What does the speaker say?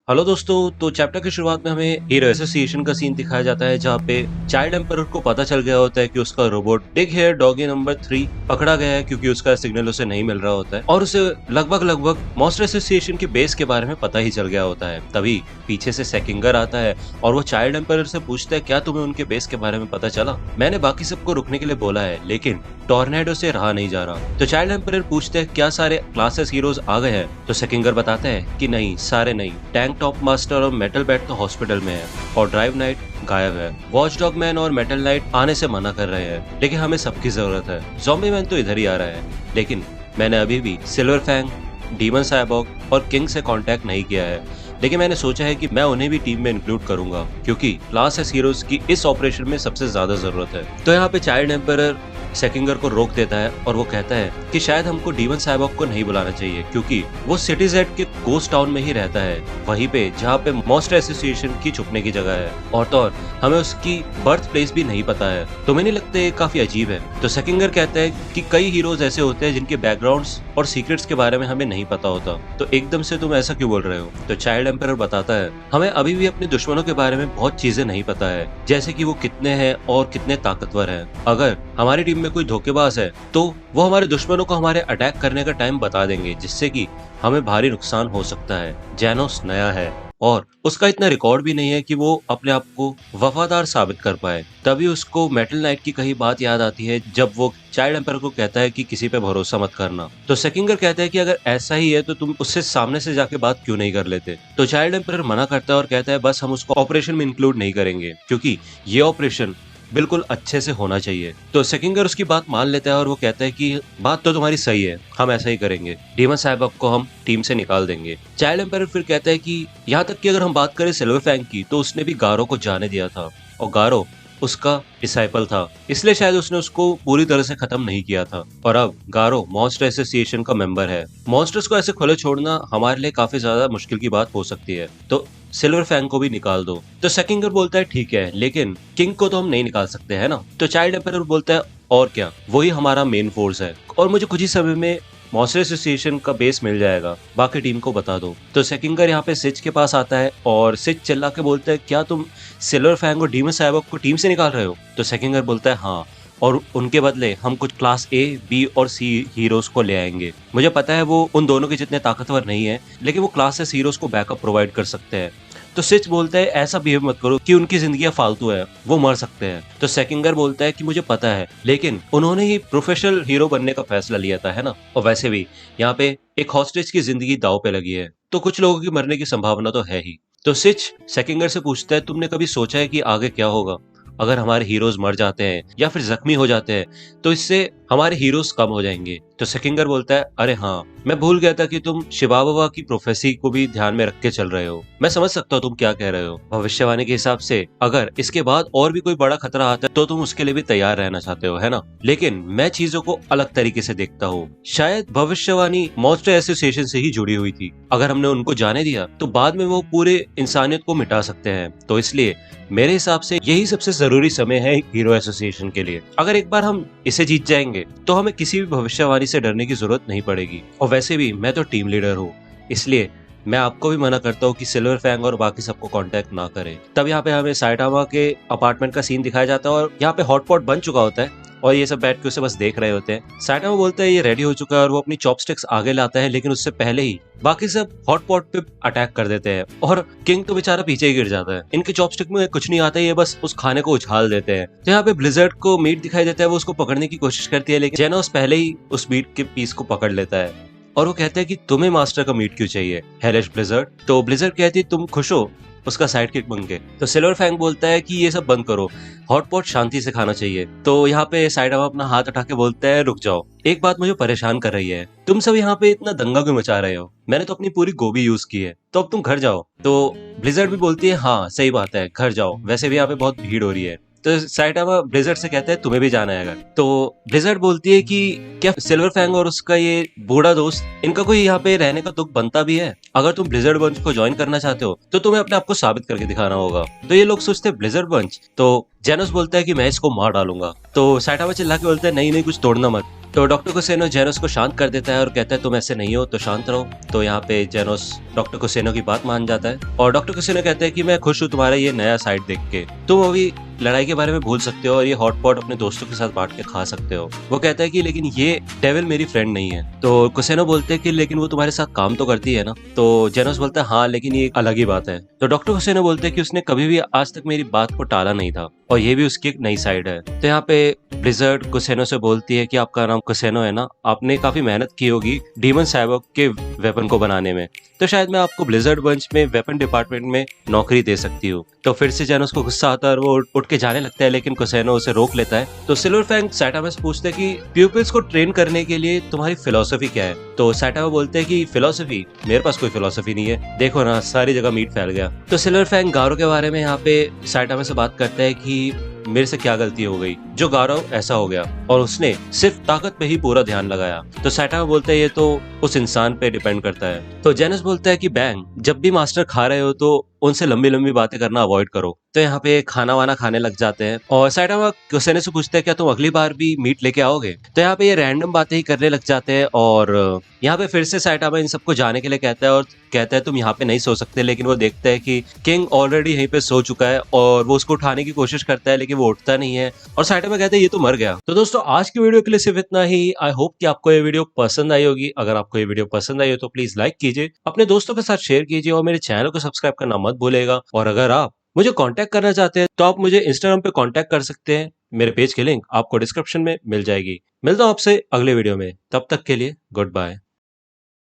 Hello दोस्तों। तो chapter की शुरुआत में हमें हीरो एसोसिएशन का सीन दिखाया जाता है जहाँ पे चाइल्ड एम्परर को पता चल गया होता है कि उसका robot big hair doggy number 3 पकड़ा गया है क्योंकि उसका सिग्नल उसे नहीं मिल रहा होता है और उसे लगभग मॉन्स्टर एसोसिएशन के बेस के बारे में पता ही चल गया होता है। तभी पीछे से सेकिंगर आता है और वो चाइल्ड एम्परर से पूछता है क्या तुम्हें उनके बेस के बारे में पता चला? मैंने बाकी सबको रुकने के लिए बोला है लेकिन टॉर्नेडो से रहा नहीं जा रहा। तो चाइल्ड एम्परर पूछते हैं क्या सारे क्लासेस हीरोज आ गए हैं? तो सेकिंगर बताता है कि नहीं, सारे नहीं। टैंक टॉप मास्टर और मेटल बैट तो हॉस्पिटल में है और ड्राइव नाइट गायब है। वॉच डॉग मैन और मेटल नाइट आने से मना कर रहे हैं लेकिन हमें सबकी जरूरत है। ज़ॉम्बी मैन तो इधर ही आ रहा है लेकिन मैंने अभी भी सिल्वर फैंग, डीमन साइबॉर्ग और किंग से कांटेक्ट नहीं किया है। लेकिन मैंने सोचा है कि मैं उन्हें भी टीम में इंक्लूड करूंगा क्योंकि क्लास एस हीरोज की इस ऑपरेशन में सबसे ज्यादा जरूरत है। तो यहाँ पे चाइल्ड एम्परर सेकिंगर को रोक देता है और वो कहता है कि शायद हमको डीमन साइबॉर्ग को नहीं बुलाना चाहिए क्योंकि वो सिटी जेड के गोस्ट टाउन में ही रहता है, वहीं पे जहाँ पे मॉन्स्टर एसोसिएशन की छुपने की जगह है और तो और हमें उसकी बर्थ प्लेस भी नहीं पता है। तो मैंने लगता है काफी अजीब है। तो सेकिंगर कहता है कि कई हीरोज ऐसे होते हैं जिनके बैकग्राउंड्स और सीक्रेट्स के बारे में हमें नहीं पता होता, तो एकदम से तुम ऐसा क्यों बोल रहे हो? तो चाइल्ड एम्परर बताता है हमें अभी भी अपने दुश्मनों के बारे में बहुत चीजें नहीं पता है, जैसे कि वो कितने हैं और कितने ताकतवर हैं। अगर हमारी टीम में कोई धोखेबाज है तो वो हमारे दुश्मनों को हमारे अटैक करने का टाइम बता देंगे जिससे कि हमें भारी नुकसान हो सकता है। जेनोस नया है और उसका इतना रिकॉर्ड भी नहीं है कि वो अपने आप को वफादार साबित कर पाए। तभी उसको मेटल नाइट की कही बात याद आती है जब वो चाइल्ड एम्पर को कहता है कि किसी पे भरोसा मत करना। तो सेकिंगर कहता है कि अगर ऐसा ही है तो तुम उससे सामने से जाके बात क्यों नहीं कर लेते? तो चाइल्ड एम्पर मना करता है और कहता है बस हम उसको ऑपरेशन में इंक्लूड नहीं करेंगे क्योंकि ये ऑपरेशन बिल्कुल अच्छे से होना चाहिए। तो सेकिंगर उसकी बात मान लेता है और वो कहता है कि बात तो तुम्हारी सही है, हम ऐसा ही करेंगे, डीमन साहब को हम टीम से निकाल देंगे। चाइल्ड एम्पायर फिर कहता है कि यहाँ तक कि अगर हम बात करें सिल्वर फैंग की तो उसने भी गारो को जाने दिया था और गारो उसका डिसाइपल था, इसलिए शायद उसने उसको पूरी तरह से खत्म नहीं किया था। और अब गारो मॉन्स्टर एसोसिएशन का मेंबर है। मॉन्स्टर्स को ऐसे खुले छोड़ना हमारे लिए काफी ज्यादा मुश्किल की बात हो सकती है, तो सिल्वर फैंग को भी निकाल दो। तो सेकिंगर बोलता है ठीक है लेकिन किंग को तो हम नहीं निकाल सकते है ना? तो चाइल्ड एम्पायर बोलता है और क्या, वही हमारा मेन फोर्स है और मुझे कुछ ही समय में मॉन्स्टर एसोसिएशन का बेस मिल जाएगा, बाकी टीम को बता दो। तो सेकिंगर यहाँ पे सिच के पास आता है और सिच चिल्ला के बोलता है क्या तुम सिल्वर फैंग और डीमन साइबॉर्ग को टीम से निकाल रहे हो? तो सेकिंगर बोलता है हाँ, और उनके बदले हम कुछ क्लास ए, बी और सी हीरोज को ले आएंगे। मुझे पता है वो उन दोनों के जितने ताकतवर नहीं है लेकिन वो क्लास एस हीरोज को बैकअप प्रोवाइड कर सकते हैं। तो सिच बोलता है ऐसा बिहेव मत करो कि उनकी जिंदगी फालतू है, वो मर सकते हैं। तो सेकिंगर बोलता है कि मुझे पता है लेकिन उन्होंने ही प्रोफेशनल हीरो बनने का फैसला लिया था है ना, और वैसे भी यहाँ पे एक हॉस्टेज की जिंदगी दाव पे लगी है तो कुछ लोगों की मरने की संभावना तो है ही। तो सिच सेकिंगर से पूछता है तुमने कभी सोचा है कि आगे क्या होगा अगर हमारे हीरोज मर जाते हैं या फिर जख्मी हो जाते हैं? तो इससे हमारे हीरोज कम हो जाएंगे। तो सेकिंगर बोलता है अरे हाँ, मैं भूल गया था कि तुम शिबाबा की प्रोफेसी को भी ध्यान में रख के चल रहे हो। मैं समझ सकता हूँ तुम क्या कह रहे हो। भविष्यवाणी के हिसाब से अगर इसके बाद और भी कोई बड़ा खतरा आता है तो तुम उसके लिए भी तैयार रहना चाहते हो है ना? लेकिन मैं चीजों को अलग तरीके से देखता हूँ। शायद भविष्यवाणी मॉन्स्टर एसोसिएशन से ही जुड़ी हुई थी। अगर हमने उनको जाने दिया तो बाद में वो पूरे इंसानियत को मिटा सकते हैं। तो इसलिए मेरे हिसाब से यही सबसे जरूरी समय है हीरो एसोसिएशन के लिए। अगर एक बार हम इसे जीत जाएंगे तो हमें किसी भी भविष्यवाणी से डरने की जरूरत नहीं पड़ेगी। और वैसे भी मैं तो टीम लीडर हूँ, इसलिए मैं आपको भी मना करता हूँ कि सिल्वर फैंग और बाकी सबको कांटेक्ट ना करें। तब यहाँ पे हमें साइटामा के अपार्टमेंट का सीन दिखाया जाता है और यहाँ पे हॉटपॉट बन चुका होता है और ये सब बैठ के उसे बस देख रहे होते हैं। साइटामा बोलता है ये रेडी हो चुका है और वो अपनी चॉपस्टिक्स आगे लाता है लेकिन उससे पहले ही बाकी सब हॉटपॉट पे अटैक कर देते हैं और किंग तो बेचारा पीछे ही गिर जाता है। इनके चॉपस्टिक में कुछ नहीं आता है, ये बस उस खाने को उछाल देते हैं। तो यहाँ पे ब्लिजर्ड को मीट दिखाई देता है, वो उसको पकड़ने की कोशिश करती है लेकिन जेनोस पहले ही उस मीट के पीस को पकड़ लेता है और वो कहता है कि तुम्हें मास्टर का मीट क्यों चाहिए हेलिश ब्लिजर्ड? तो ब्लिजर्ड कहती है तुम खुश हो उसका साइड किक बन के? तो सिल्वर फैंग बोलता है कि ये सब बंद करो, हॉटपॉट शांति से खाना चाहिए। तो यहाँ पे साइडामा अपना हाथ उठा के बोलता है रुक जाओ, एक बात मुझे परेशान कर रही है, तुम सब यहाँ पे इतना दंगा क्यों मचा रहे हो? मैंने तो अपनी पूरी गोभी यूज की है, तो अब तुम घर जाओ। तो ब्लिजर्ड भी बोलती है हाँ सही बात है, घर जाओ, वैसे भी यहाँ पे बहुत भीड़ हो रही है। तो साइटामा ब्लिजर्ड से कहता है तुम्हें भी जाना है। तो ब्लिजर्ड बोलती है कि क्या सिल्वर फैंग और उसका ये बूढ़ा दोस्त, इनका कोई यहाँ पे रहने का तुक बनता भी है? अगर तुम ब्लिजर्ड बंच को ज्वाइन करना चाहते हो तो तुम्हें अपने आप को साबित करके दिखाना होगा। तो ये लोग सोचते हैं ब्लिजर्ड बंच, तो जेनोस बोलता है कि मैं इसको मार डालूंगा। तो साइटामा चिल्ला के बोलता है नहीं नहीं, कुछ तोड़ना मत, तो डॉक्टर कुसेनो जेनोस को शांत कर देता है और कहता है तुम ऐसे नहीं हो तो शांत रहो। तो यहाँ पे जेनोस डॉक्टर कुसेनो की बात मान जाता है और डॉक्टर कुसेनो कहते हैं कि मैं खुश हूँ तुम्हारा ये नया साइड देख के, तुम अभी लड़ाई के बारे में भूल सकते हो और ये हॉट पॉट अपने दोस्तों के साथ बांट के खा सकते हो। वो कहता है कि लेकिन ये डेविल मेरी फ्रेंड नहीं है। तो कुसेनो बोलते हैं कि लेकिन वो तुम्हारे साथ काम तो करती है ना। तो जेनोस बोलता है हाँ लेकिन ये एक अलग ही बात है। तो डॉक्टर कुसेनो बोलते हैं कि उसने कभी भी आज तक मेरी बात को टाला नहीं था और ये भी उसकी एक नई साइड है। तो यहाँ पे ब्लिजर्ड कुसेनो से बोलती है कि आपका नाम कुसेनो है ना, आपने काफी मेहनत की होगी डीमन साइबोर्ग के वेपन को बनाने में, तो शायद मैं आपको ब्लिजर्ड बंच में वेपन डिपार्टमेंट में नौकरी दे सकती हूँ। तो फिर से जेनोस को गुस्सा आता है और वो उठ के जाने लगता है, लेकिन कुसेनो उसे रोक लेता है। तो सिल्वर फैंग साइटामा से पूछते हैं कि प्यूपिल्स को ट्रेन करने के लिए तुम्हारी फिलोसफी क्या है। तो साइटामा बोलते हैं कि फिलोसफी, मेरे पास कोई फिलोसफी नहीं है, देखो ना सारी जगह मीट फैल गया। तो सिल्वर फैंग गारो के बारे में यहाँ पे साइटामा से बात करता है कि मेरे से क्या गलती हो गई जो गारो ऐसा हो गया, और उसने सिर्फ ताकत पे ही पूरा ध्यान लगाया। तो साइटामा बोलते हैं ये तो उस इंसान पे डिपेंड करता है। तो जेनस बोलता है कि बैंग, जब भी मास्टर खा रहे हो तो उनसे लंबी लंबी बातें करना अवॉइड करो। तो यहाँ पे खाना वाना खाने लग जाते हैं और साइटामा कुसेनो से पूछते हैं क्या तुम अगली बार भी मीट लेके आओगे। तो यहाँ पे ये रैंडम बातें ही करने लग जाते हैं और यहाँ पे फिर से साइटामा इन सबको जाने के लिए कहता है और कहता है तुम यहाँ पे नहीं सो सकते, लेकिन वो देखता है कि किंग ऑलरेडी यहीं पे सो चुका है और वो उसको उठाने की कोशिश करता है लेकिन वो उठता नहीं है और साइटामा कहता है ये तो मर गया। तो दोस्तों आज की वीडियो के लिए सिर्फ इतना ही। आई होप कि आपको ये वीडियो पसंद आई होगी। अगर आपको ये वीडियो पसंद आई हो तो प्लीज लाइक कीजिए, अपने दोस्तों के साथ शेयर कीजिए और मेरे चैनल को सब्सक्राइब करना मत भूलेगा। और अगर आप मुझे कांटेक्ट करना चाहते हैं तो आप मुझे इंस्टाग्राम पे कांटेक्ट कर सकते हैं, मेरे पेज की लिंक आपको डिस्क्रिप्शन में मिल जाएगी। मिलता हूं आपसे अगले वीडियो में, तब तक के लिए गुड बाय।